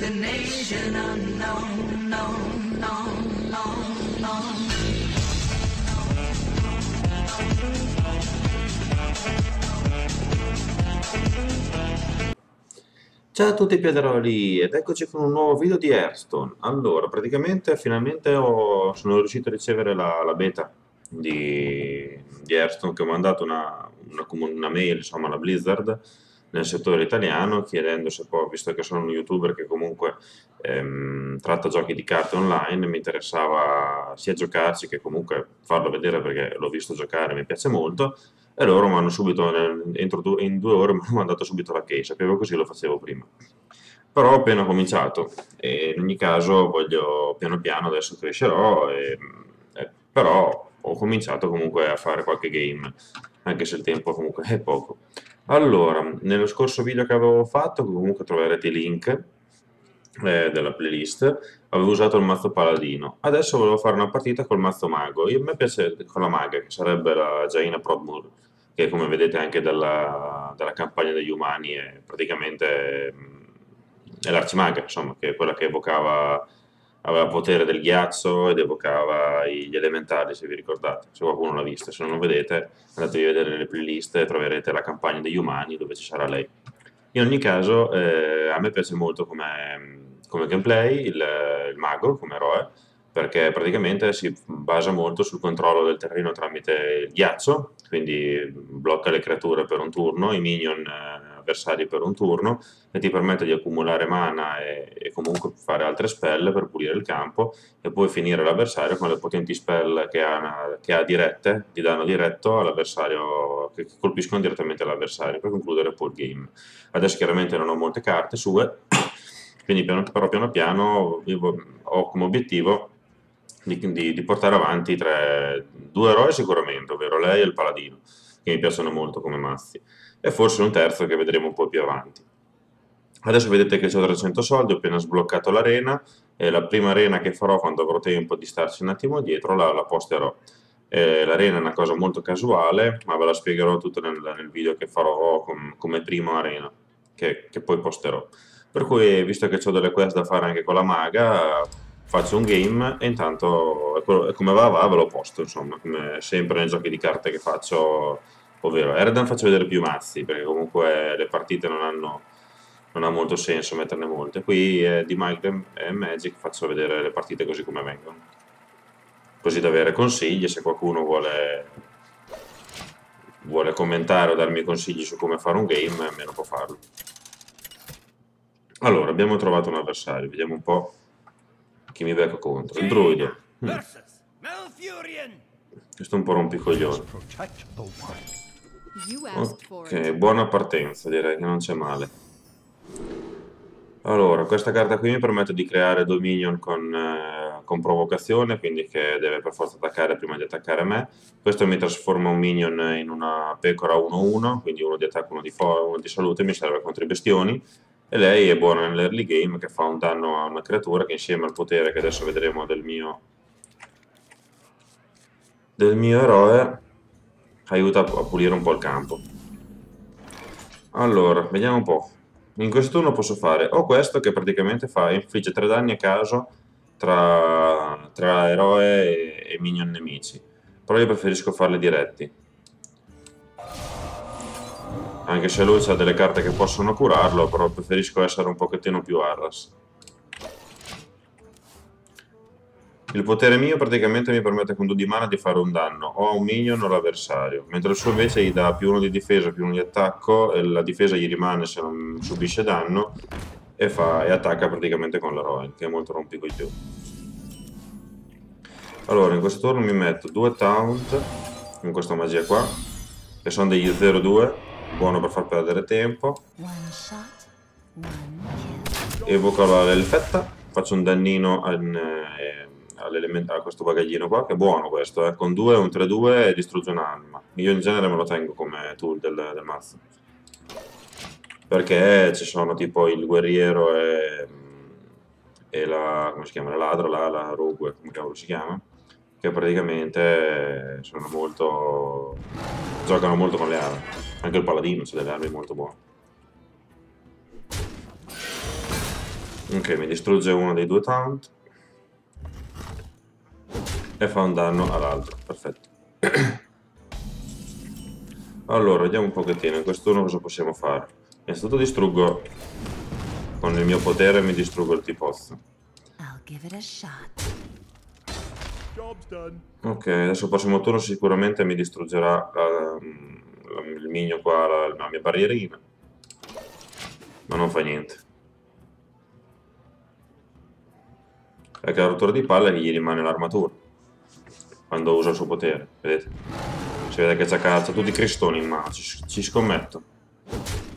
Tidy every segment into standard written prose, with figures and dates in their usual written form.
destination unknown, known, known, known, known. Ciao a tutti piaderoli ed eccoci con un nuovo video di Hearthstone. Allora, praticamente finalmente sono riuscito a ricevere la beta di Hearthstone, che ho mandato una mail, insomma, alla Blizzard nel settore italiano chiedendo se poi, visto che sono un youtuber che comunque tratta giochi di carte online, mi interessava sia giocarci che comunque farlo vedere perché l'ho visto giocare, mi piace molto. E loro mi hanno subito, in 2 ore, mi hanno mandato subito la key, sapevo così lo facevo prima. Però ho appena cominciato e in ogni caso voglio piano piano, adesso crescerò, però ho cominciato comunque a fare qualche game, anche se il tempo comunque è poco. Allora, nello scorso video che avevo fatto, comunque troverete i link della playlist, avevo usato il mazzo paladino. Adesso volevo fare una partita col mazzo mago. A me piace con la maga, che sarebbe la Jaina Prodmur, che come vedete anche dalla campagna degli umani è praticamente è l'arcimaga, insomma, che è quella che aveva potere del ghiaccio ed evocava gli elementali, se vi ricordate. Se qualcuno l'ha vista, se non lo vedete, andatevi a vedere le playlist e troverete la campagna degli umani dove ci sarà lei. In ogni caso, a me piace molto come gameplay il mago, come eroe, perché praticamente si basa molto sul controllo del terreno tramite il ghiaccio, quindi blocca le creature per un turno, i minion avversari per un turno, e ti permette di accumulare mana e comunque fare altre spell per pulire il campo, e poi finire l'avversario con le potenti spell che ha dirette, di danno diretto all'avversario, che colpiscono direttamente l'avversario per concludere poi il game. Adesso chiaramente non ho molte carte sue, quindi però piano piano ho come obiettivo di portare avanti due eroi sicuramente, ovvero lei e il paladino, che mi piacciono molto come mazzi, e forse un terzo che vedremo un po' più avanti. Adesso vedete che ho 300 soldi, ho appena sbloccato l'arena, e la prima arena che farò quando avrò tempo di starci un attimo dietro la posterò. L'arena è una cosa molto casuale, ma ve la spiegherò tutto nel video che farò come prima arena, che poi posterò. Per cui, visto che ho delle quest da fare anche con la maga, faccio un game e intanto come va ve lo posto, insomma, come sempre nei giochi di carte che faccio, ovvero Erdan faccio vedere più mazzi, perché comunque le partite non ha molto senso metterne molte. Qui di Mike e Magic faccio vedere le partite così come vengono, così da avere consigli, se qualcuno vuole commentare o darmi consigli su come fare un game, almeno può farlo. Allora, abbiamo trovato un avversario, vediamo un po' chi mi becco contro. Il druido. Questo è un po' rompicoglione. Ok, buona partenza, direi che non c'è male. Allora, questa carta qui mi permette di creare 2 minion con provocazione, quindi che deve per forza attaccare prima di attaccare me. Questo mi trasforma un minion in una pecora 1-1, quindi uno di attacco, uno di salute, mi serve contro i bestioni. E lei è buona nell'early game, che fa un danno a una creatura che insieme al potere che adesso vedremo del mio eroe aiuta a pulire un po' il campo. Allora, vediamo un po'. In questo turno posso fare o questo, che praticamente infligge 3 danni a caso tra eroe e minion nemici, però io preferisco farli diretti, anche se lui ha delle carte che possono curarlo, però preferisco essere un pochettino più arras. Il potere mio praticamente mi permette con 2 di mana di fare un danno o a un minion o all'avversario, mentre il suo invece gli dà più 1 di difesa, più 1 di attacco, e la difesa gli rimane se non subisce danno, e attacca praticamente con l'eroe, che è molto rompicoglioni. Allora, in questo turno mi metto 2 taunt, con questa magia qua, che sono degli 0-2, buono per far perdere tempo. Evoco l'elfetta, faccio un dannino a questo bagaglino qua, che è buono questo, con 2 un 3-2 e distrugge un'anima. Io in genere me lo tengo come tool del mazzo, perché ci sono tipo il guerriero e come si chiama, la ladra, la rogue, come cavolo si chiama, che praticamente giocano molto con le armi. Anche il paladino c'ha delle armi molto buone. Ok, mi distrugge uno dei due taunt e fa un danno all'altro. Perfetto. Allora, vediamo un pochettino. In quest'uno cosa possiamo fare? Innanzitutto distruggo... Con il mio potere mi distruggo il tipozzo. I'll give it a shot. Job's done. Ok, adesso il prossimo turno sicuramente mi distruggerà il minion qua, la mia barrierina. Ma non fa niente. Perché la rottura di palle gli rimane l'armatura. Quando usa il suo potere, vedete? Si vede che c'ha tutti i cristoni in mano, ci scommetto.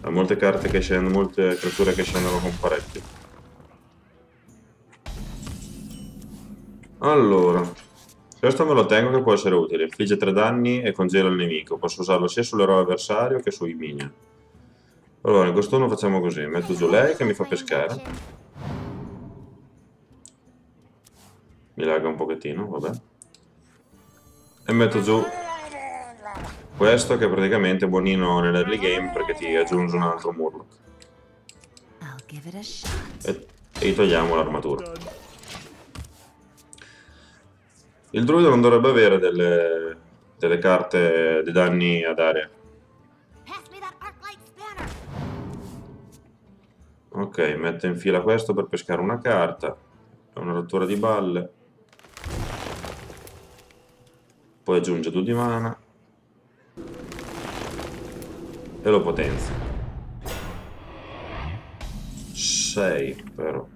Ha molte carte che scendono, molte creature che scendono con parecchio. Allora, questo me lo tengo che può essere utile. Infligge 3 danni e congela il nemico. Posso usarlo sia sull'eroe avversario che sui minion. Allora, in quest'uno facciamo così. Metto giù lei che mi fa pescare. Mi lagga un pochettino, vabbè. E metto giù questo che praticamente è buonino nell'early game perché ti aggiunge un altro Murloc. I'll give it a shot. E gli togliamo l'armatura. Il druido non dovrebbe avere delle carte di danni ad area. Pass me that arc light spanner. Ok, mette in fila questo per pescare una carta. È una rottura di balle. Poi aggiunge 2 di mana. E lo potenzia. 6 però.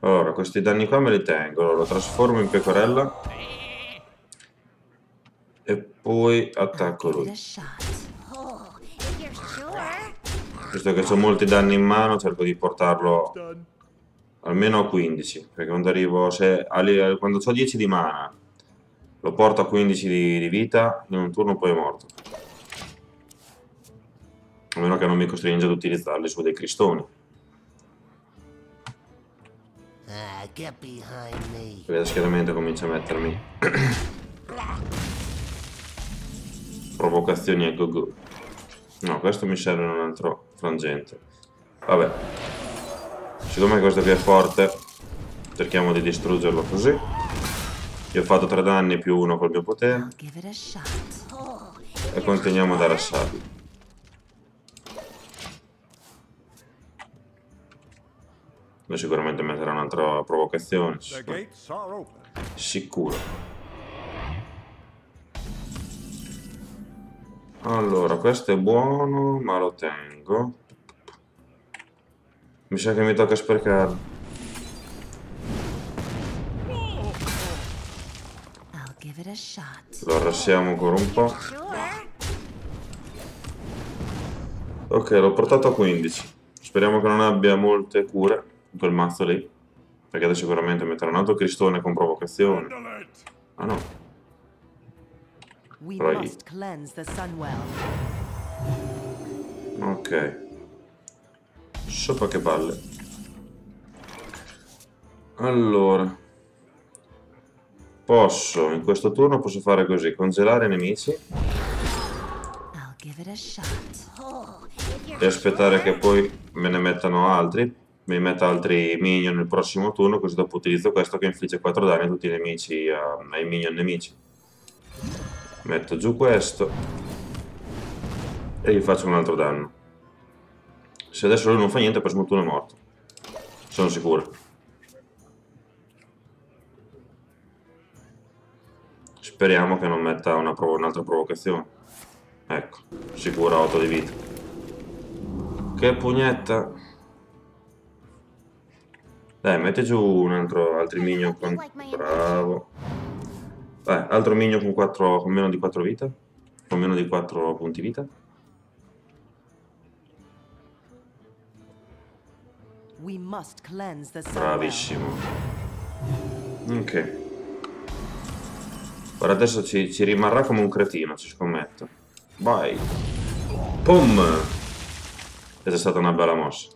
Allora, questi danni qua me li tengo. Allora, lo trasformo in pecorella. E poi attacco Give it lui. a shot. Oh, if you're sure. Visto che ho molti danni in mano, cerco di portarlo Done. almeno a 15. Perché quando arrivo, quando ho 10 di mana, lo porto a 15 di vita, in un turno poi è morto. A meno che non mi costringe ad utilizzarli su dei cristoni. Get behind me. Perché schieramente comincia a mettermi provocazioni a go-go. No, questo mi serve in un altro frangente. Vabbè. Siccome questo qui è forte, cerchiamo di distruggerlo così. Io ho fatto 3 danni più 1 col mio potere. I'll give it a shot. Oh, E continuiamo ad arrassarli. Lui sicuramente metterà un'altra provocazione. The gates are open. Sicuro. Allora, questo è buono, ma lo tengo. Mi sa che mi tocca sprecarlo. I'll give it a shot. Lo arrassiamo ancora un po'. sure. Ok, l'ho portato a 15. Speriamo che non abbia molte cure quel mazzo lì. Perché adesso sicuramente metterà un altro cristone con provocazione. Handle it. Ah no. We Right. must cleanse the Sunwell. Ok. Sopra che palle. Allora. In questo turno posso fare così, congelare i nemici I'll give it a shot. Oh, if you're e aspettare che poi me ne mettano altri. Mi metta altri minion nel prossimo turno, così dopo utilizzo questo che infligge 4 danni a tutti i nemici, ai minion nemici. Metto giù questo e gli faccio un altro danno. Se adesso lui non fa niente, il prossimo turno è morto. Sono sicuro. Speriamo che non metta un'altra provocazione. Ecco, sicura 8 di vita. Che pugnetta! Dai, metti giù altri minion con... Bravo. Altro minion con meno di 4 vita. Con meno di 4 punti vita. We must cleanse the Sunwell. Bravissimo. Ok. Ora adesso ci rimarrà come un cretino, ci scommetto. Vai. Pum! Ed è stata una bella mossa.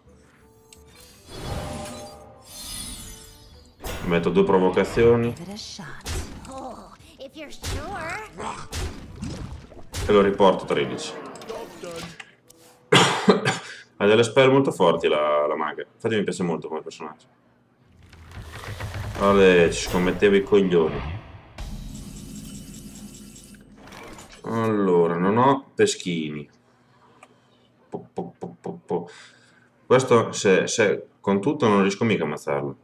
Metto 2 provocazioni Give it a shot. Oh, if you're sure. e lo riporto 13. Job's done. Ha delle spell molto forti la maga. Infatti mi piace molto come personaggio. Allora, ci scommettevo i coglioni. Allora, non ho peschini. Questo, se con tutto non riesco mica a ammazzarlo.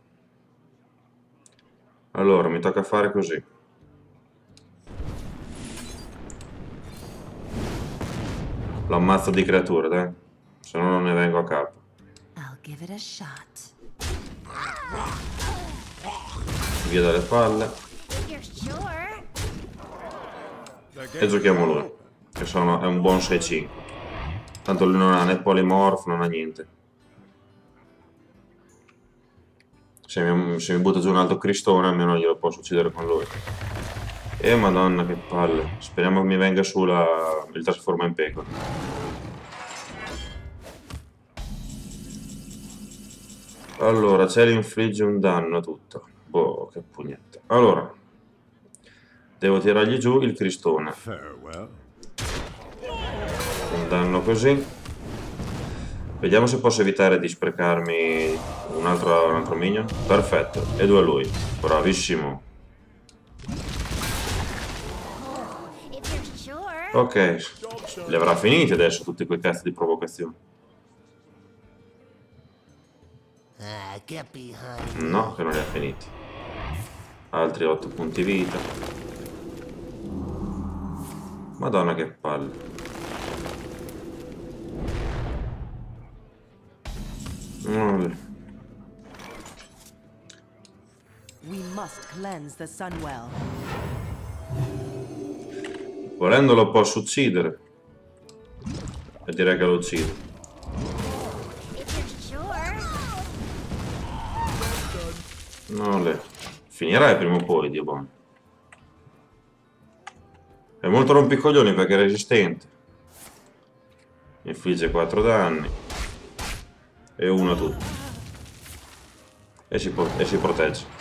Allora, mi tocca fare così. Lo ammazzo di creature, dai. Se no non ne vengo a capo. I'll give it a shot. Via dalle palle. If you're sure. E giochiamo lui. Che è un buon 6-5. Tanto lui non ha né polimorph, non ha niente. Se mi butta giù un altro cristone, almeno glielo posso uccidere con lui. Madonna che palle. Speriamo che mi venga su il trasforma in pecora. Allora, c'è l'infligge un danno a tutto. Boh, che pugnetta. Allora, devo tirargli giù il cristone. Farewell. Un danno così. Vediamo se posso evitare di sprecarmi un altro minion. Perfetto, e 2 a lui. Bravissimo. If you're sure. Ok, li avrà finiti adesso tutti quei cazzi di provocazioni. Get behind. No, che non li ha finiti. Altri 8 punti vita. Madonna che palle. We must cleanse the Sunwell. Volendo lo posso uccidere. E direi che lo uccido. If you're sure. No, finirai prima o poi, Dio buono. È molto rompicoglioni perché è resistente. Infligge 4 danni. E 1 a tutti. E si protegge.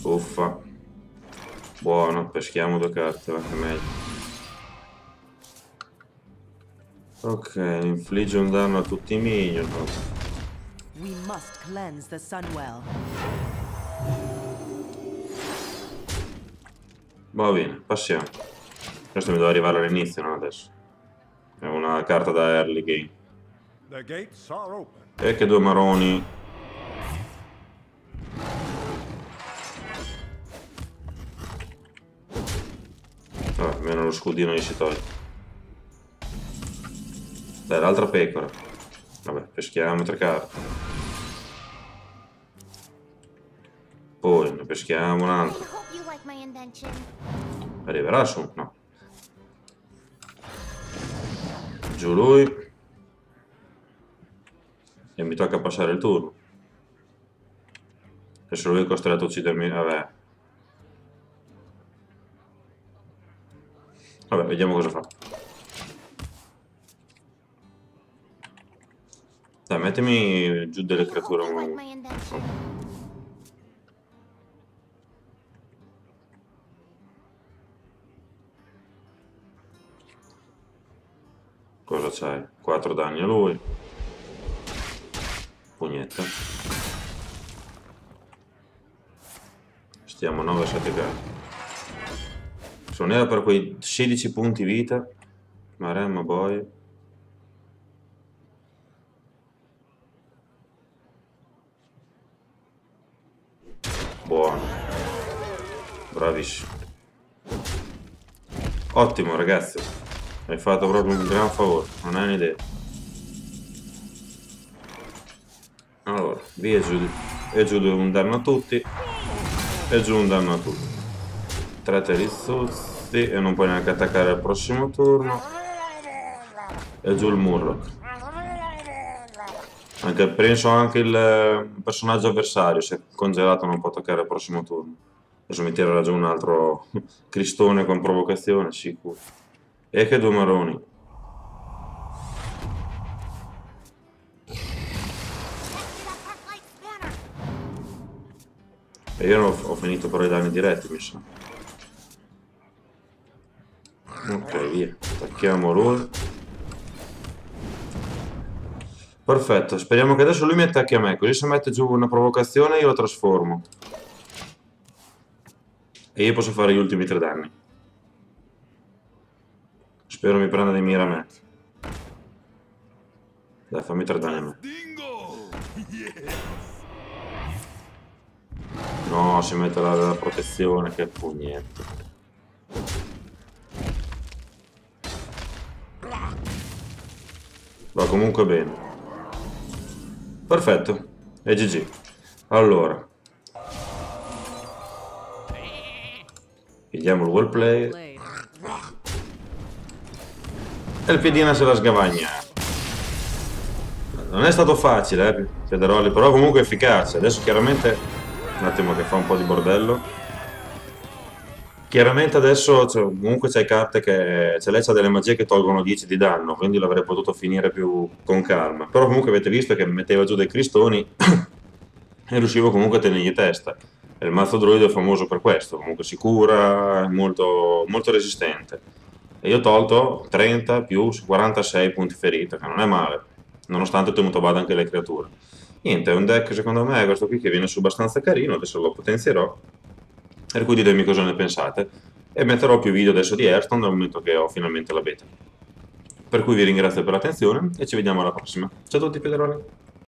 Uffa. Buono, peschiamo 2 carte, va che meglio. Ok, infligge un danno a tutti i minion. We must cleanse the Sunwell. Va bene, passiamo. Questo mi deve arrivare all'inizio, no? Adesso. È una carta da early game. The gates are open. E che 2 maroni. Vabbè, almeno lo scudino gli si toglie. Dai, l'altra pecora. Vabbè, peschiamo 3 carte. Poi ne peschiamo I un'altra. hope you like my invention. Arriverà su? No. Giù lui. E mi tocca passare il turno. Adesso lui è costretto a uccidermi. Vabbè, vediamo cosa fa. Dai, mettimi giù delle I hope creature. you like my invention. Cosa c'hai? 4 danni a lui. Pugnetta. Stiamo 9-7 carte. Se non era per quei 16 punti vita. Maremma boy. Buono. Bravissimo. Ottimo ragazzi. Hai fatto proprio un gran favore. Non hai un'idea. Allora, via giù. E giù un danno a tutti. E giù un danno a tutti. 3 te li zuzzi e non puoi neanche attaccare al prossimo turno. E giù il Murloc. Penso anche il personaggio avversario, se è congelato non può attaccare al prossimo turno. Adesso mi tirerà giù un altro cristone con provocazione, sicuro. E che 2 maroni. E io ho finito però i danni diretti, mi sa. Ok, via. Attacchiamo lui. Perfetto, speriamo che adesso lui mi attacchi a me, così se mette giù una provocazione io lo trasformo. E io posso fare gli ultimi 3 danni. Spero mi prenda di mira a me. Dai, fammi 3 danni a me. No, si mette la protezione, che pugnetto. Va comunque bene. Perfetto, e GG. Allora. Vediamo il well play. Play. E il piedina se la sgavagna. Non è stato facile, Piederoli, però comunque efficace. Adesso chiaramente, un attimo che fa un po' di bordello. Chiaramente adesso comunque c'hai carte che, lei c'ha delle magie che tolgono 10 di danno, quindi l'avrei potuto finire più con calma. Però comunque avete visto che metteva giù dei cristoni e riuscivo comunque a tenergli testa. E il mazzo druido è famoso per questo, comunque si cura, è molto, molto resistente. E io ho tolto 30 più 46 punti ferita, che non è male, nonostante ho tenuto a bada anche le creature. Niente, è un deck secondo me, questo qui, che viene su abbastanza carino, adesso lo potenzierò. Per cui ditemi cosa ne pensate. E metterò più video adesso di Hearthstone dal momento che ho finalmente la beta. Per cui vi ringrazio per l'attenzione e ci vediamo alla prossima. Ciao a tutti, Piederoli.